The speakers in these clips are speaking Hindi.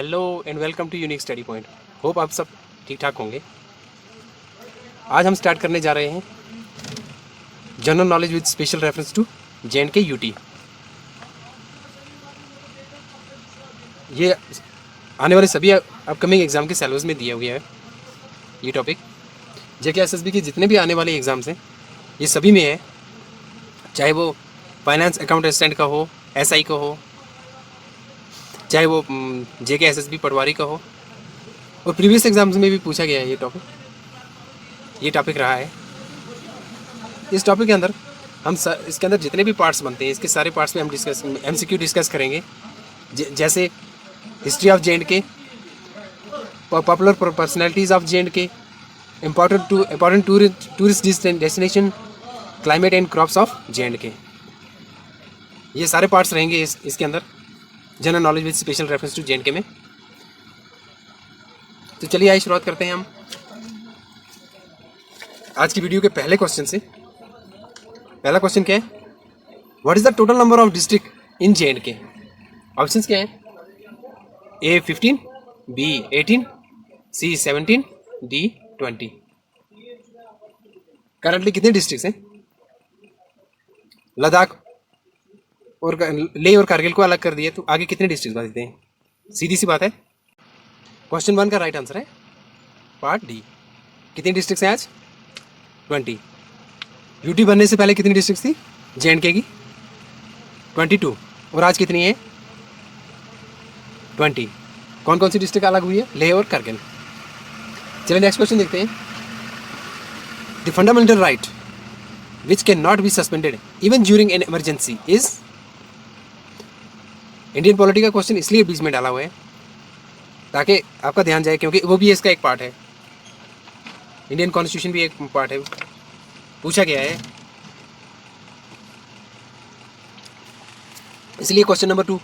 Hello and welcome to unique study point. Hope आप सब ठीक ठाक होंगे। आज हम स्टार्ट करने जा रहे हैं general knowledge with special reference to JNK UT। ये आने वाले सभी अपकमिंग एग्ज़ाम के सिलेबस में दिया हुआ है। ये टॉपिक JK SSB के जितने भी आने वाले एग्ज़ाम्स हैं ये सभी में है, चाहे वो फाइनेंस अकाउंट असिस्टेंट का हो, SI का हो, चाहे वो JK SSB पटवारी का हो, और प्रीवियस एग्जाम्स में भी पूछा गया है। ये टॉपिक रहा है। इस टॉपिक के अंदर हम इसके अंदर जितने भी पार्ट्स बनते हैं इसके सारे पार्ट्स में हम MCQ डिस्कस करेंगे। जैसे history of JNK, popular personalities of JNK, important tourist destination, climate and crops of JNK। ये सारे पार्ट्स रहेंगे इसके अंदर general knowledge with special reference to JNK में। तो चलिए आइए शुरुआत करते हैं हम आज की वीडियो के पहले क्वेश्चन से। पहला क्वेश्चन क्या है? What is the total number of district in JNK? Options क्या हैं? A 15, B 18, C 17, D 20। Currently कितने डिस्ट्रिक्ट हैं? लद्दाख और लेह और कारगिल को अलग कर दिए तो आगे कितने डिस्ट्रिक्ट बचते हैं? सीधी सी बात है। क्वेश्चन 1 का राइट आंसर है पार्ट डी। कितनी डिस्ट्रिक्ट हैं आज? 20। यूटी बनने से पहले कितनी डिस्ट्रिक्ट थी JNK की? 22। और आज कितनी है? 20। कौन कौन सी डिस्ट्रिक्ट अलग हुई है? लेह और कारगिल। चलिए नेक्स्ट क्वेश्चन देखते हैं। The fundamental right which can not be suspended even during an emergency is. Indian polity का क्वेश्चन इसलिए बीच में डाला हुआ है ताकि आपका ध्यान जाए, क्योंकि वो भी इसका एक पार्ट है। इंडियन कॉन्स्टिट्यूशन भी एक पार्ट है, पूछा गया है, इसलिए क्वेश्चन नंबर 2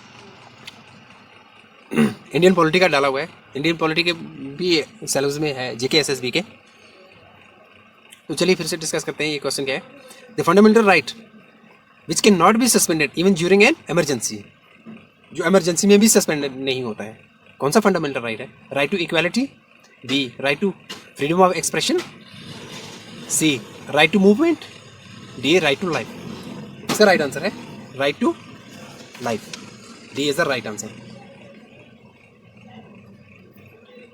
इंडियन पॉलिटी का डाला हुआ है। इंडियन पॉलिटी के भी सिलेबस में है JK SSB के। तो चलिए फिर से डिस्कस करते हैं ये क्वेश्चन क्या है। The fundamental right which can not be suspended even during an emergency, जो इमरजेंसी में भी सस्पेंडेड नहीं होता है। कौन सा फंडामेंटल राइट है? Right to equality, B right to freedom of expression, C right to movement, D right to life. इसका राइट आंसर है right to life. D is the right answer,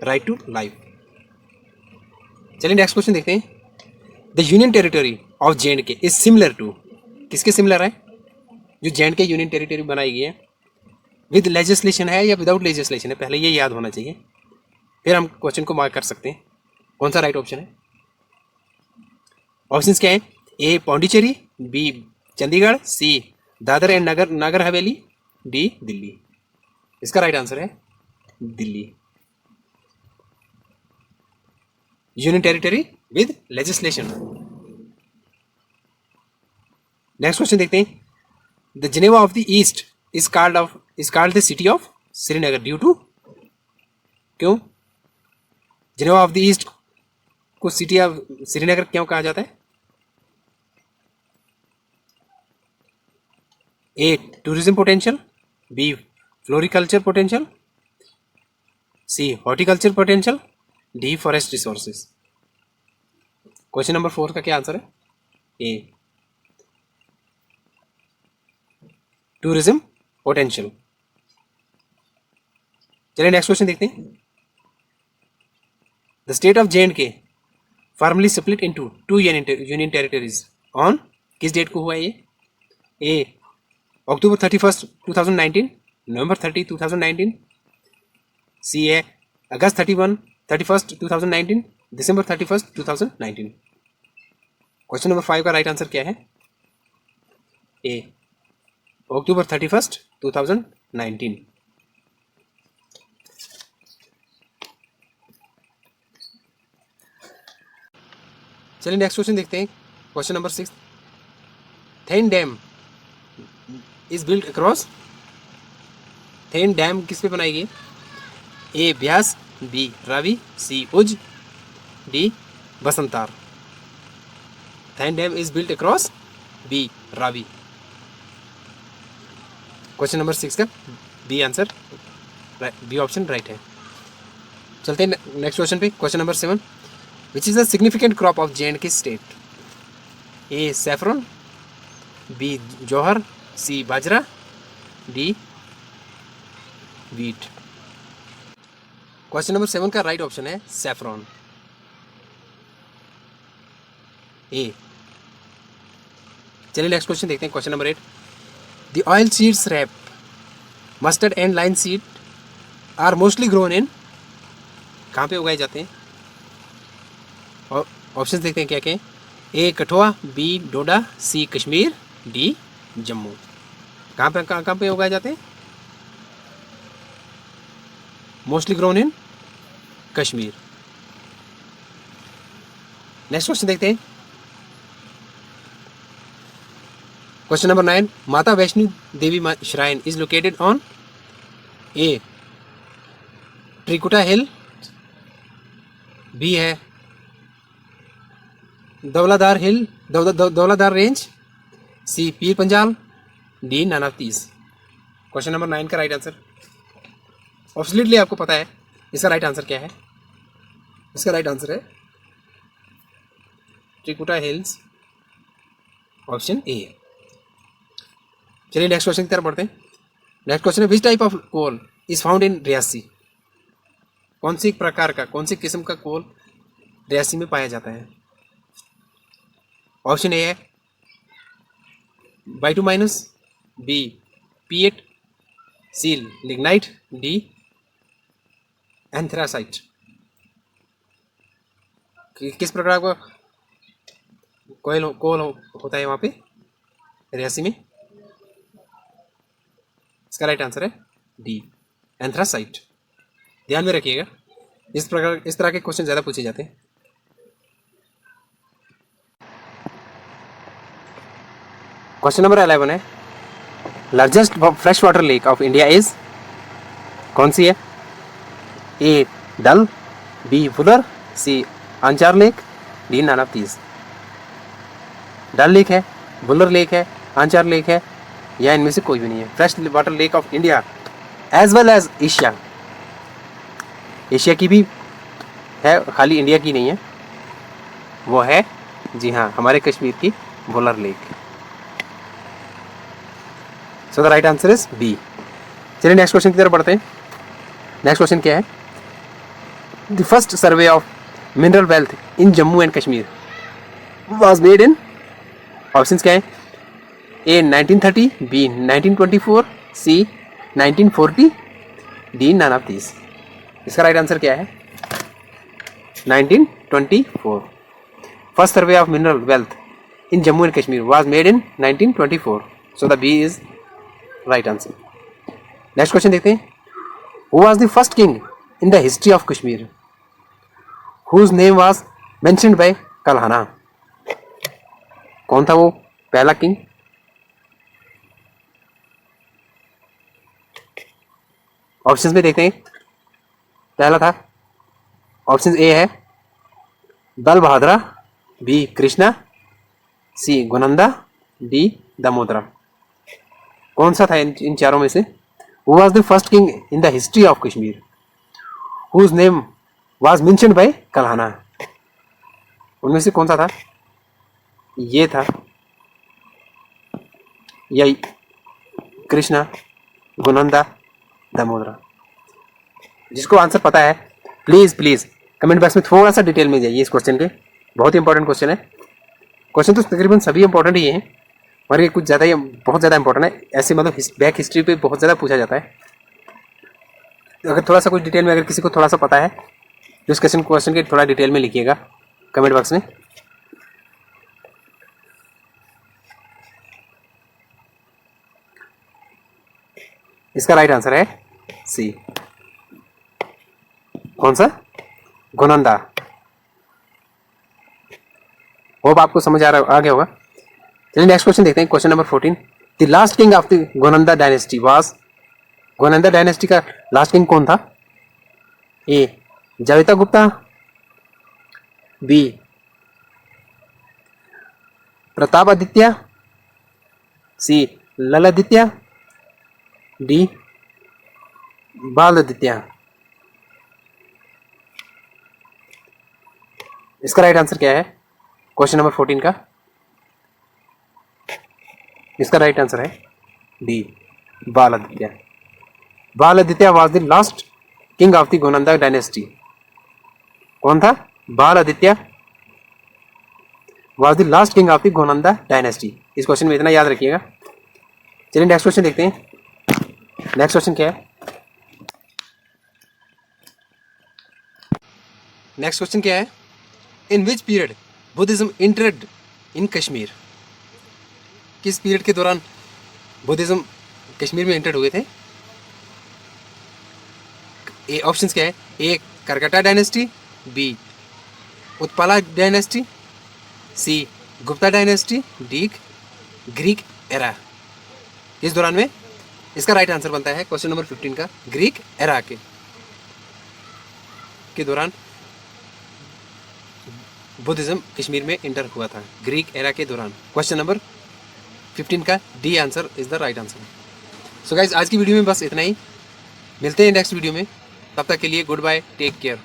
right to life. चलिए नेक्स्ट क्वेश्चन देखते हैं। The union territory of JNK is similar to, किसके सिमिलर है? जो JNK यूनियन टेरिटरी बनाई गई है विद लेजिस्लेशन है या विदाउट लेजिस्लेशन है, पहले ये याद होना चाहिए, फिर हम क्वेश्चन को मार्क कर सकते हैं कौन सा राइट ऑप्शन है। ऑप्शंस क्या है? A Pondicherry, B Chandigarh, C Dadra and Nagar Haveli, D Delhi. इसका राइट आंसर है Delhi, union territory with legislation. Next question देखते हैं। The Geneva of the east is called the city of Srinagar due to, क्यों जिनेवा ऑफ द ईस्ट को सिटी ऑफ श्रीनगर क्यों कहा जाता है? A tourism potential, B floriculture potential, C horticulture potential, D forest resources. Question number 4 का क्या आंसर है? A tourism potential. चलिए नेक्स्ट क्वेश्चन देखते हैं। The state of JNK formally split into 2 union territories on, किस डेट को हुआ है ये? A अक्टूबर 31, 2019, नवंबर 30, 2019, C है अगस्त 31, 2019, दिसंबर 31, 2019। क्वेश्चन नंबर 5 का राइट आंसर क्या है? A अक्टूबर 31, 2019। चलिए नेक्स्ट क्वेश्चन देखते हैं। Question number 6 Thein dam is built across. Thein dam किस पे बनाई गई? A Beas, B Ravi, C Ujh, D Basantar. Thein dam is built across B Ravi. Question number 6 का B answer B option right है। चलते हैं नेक्स्ट क्वेश्चन पे। Question number 7, which is the significant crop of J&K state? A saffron, B jowar, C bajra, D wheat. Question number 7 का राइट ऑप्शन है सैफरन, ए। चलिए नेक्स्ट क्वेश्चन देखते हैं। Question number 8, the oil seeds rape, mustard and line seed are mostly grown in, कहाँ पे उगाए जाते हैं? और ऑप्शन देखते हैं क्या क्या। A Kathua, B Doda, C Kashmir, D Jammu. कहाँ पे उगाए जाते हैं? Mostly grown in Kashmir. Next question देखते हैं। Question number 9, Mata Vaishno Devi shrine is located on, A Trikuta hill, B है Dhauladhar hill, Dhauladhar range, C Pir Panjal, D none of these. Question number 9 का राइट आंसर ऑब्वियसली आपको पता है इसका राइट आंसर क्या है। इसका राइट आंसर है त्रिकुटा हिल्स, ऑप्शन ए। चलिए नेक्स्ट क्वेश्चन की तरफ बढ़ते हैं। नेक्स्ट क्वेश्चन है, which type of coal is found in Reasi? कौन सी प्रकार का, कौन सी किस्म का कोल रियासी में पाया जाता है? ऑप्शन ए है बाइटुमाइनस, बी पीएट, सी लिग्नाइट, डी एंथ्रासाइट। किस प्रकार का कोल होता है वहाँ पे रियासी में? इसका राइट आंसर है डी एंथ्रासाइट। ध्यान में रखिएगा, इस तरह के क्वेश्चन ज़्यादा पूछे जाते हैं। क्वेश्चन नंबर 11 है, largest fresh water lake of India is, कौन सी है? A Dal, B Wular, C Anchar lake, D none of these. Dal lake है, वुलर लेक है, अंचार लेक है, या इनमें से कोई भी नहीं है? Fresh water lake of India as well as Asia, Asia की भी है, खाली इंडिया की नहीं है, वो है जी हाँ हमारे कश्मीर की Wular lake. So the right answer is B. चलिए नेक्स्ट क्वेश्चन की तरफ बढ़ते हैं। नेक्स्ट क्वेश्चन क्या है, the first survey of mineral wealth in Jammu and Kashmir was made in, options क्या है? A 1930, B 1924, C 1940, D none of these. इसका राइट आंसर क्या है? 1924। First survey of mineral wealth in Jammu and Kashmir was made in 1924, so the B is right answer. Next question देखते हैं, who was the first king in the history of Kashmir whose name was mentioned by Kalhana? कौन था वो पहला किंग? ऑप्शंस में देखते हैं। पहला था, ऑप्शन ए है Dal Bahadura, B Krishna, C Gunanda, D Damodara. कौन सा था इन चारों में से? Who was the first king in the history of Kashmir whose name was mentioned by Kalhana? उनमें से कौन सा था? ये था या कृष्णा, गुनंदा, दामोदरा? जिसको आंसर पता है प्लीज़ कमेंट बॉक्स में थोड़ा सा डिटेल में जाइए इस क्वेश्चन के, बहुत ही इंपॉर्टेंट क्वेश्चन है। क्वेश्चन तो तकरीबन सभी इंपॉर्टेंट ही हैं, और ये कुछ ज़्यादा ही बहुत ज़्यादा इंपॉर्टेंट है। ऐसे मतलब बैक हिस्ट्री पे बहुत ज़्यादा पूछा जाता है। अगर थोड़ा सा कुछ डिटेल में अगर किसी को थोड़ा सा पता है तो इस क्वेश्चन के थोड़ा डिटेल में लिखिएगा कमेंट बॉक्स में। इसका राइट आंसर है सी। कौन सा? गुनंदा। होप आपको समझ आ गया होगा। चलिए नेक्स्ट क्वेश्चन देखते हैं। Question number 14, the last king of the Gonanda dynasty was, Gonanda dynasty का लास्ट किंग कौन था? A Jivita Gupta, B Pratap Aditya, C Lalitaditya, D Baladitya. इसका राइट आंसर क्या है क्वेश्चन नंबर 14 का? इसका राइट आंसर है D, Baladitya. Baladitya was the last king of the Gonanda dynasty. कौन था? Baladitya was the last king of the Gonanda dynasty. इस क्वेश्चन में इतना याद रखिएगा। चलिए नेक्स्ट क्वेश्चन देखते हैं। नेक्स्ट क्वेश्चन क्या है? नेक्स्ट क्वेश्चन क्या है? In which period Buddhism entered in Kashmir? किस पीरियड के दौरान बुद्धिज्म कश्मीर में एंटर हुए थे? ए ऑप्शंस क्या है? A Karkota dynasty, B Utpala dynasty, C Gupta dynasty, D Greek era. इस दौरान में इसका राइट आंसर बनता है क्वेश्चन नंबर 15 का, ग्रीक एरा के दौरान बुद्धिज्म कश्मीर में इंटर हुआ था। ग्रीक एरा के दौरान। क्वेश्चन नंबर 15 का D answer is the right answer. So guys आज की वीडियो में बस इतना ही। मिलते हैं नेक्स्ट वीडियो में। तब तक के लिए गुड बाय, टेक केयर।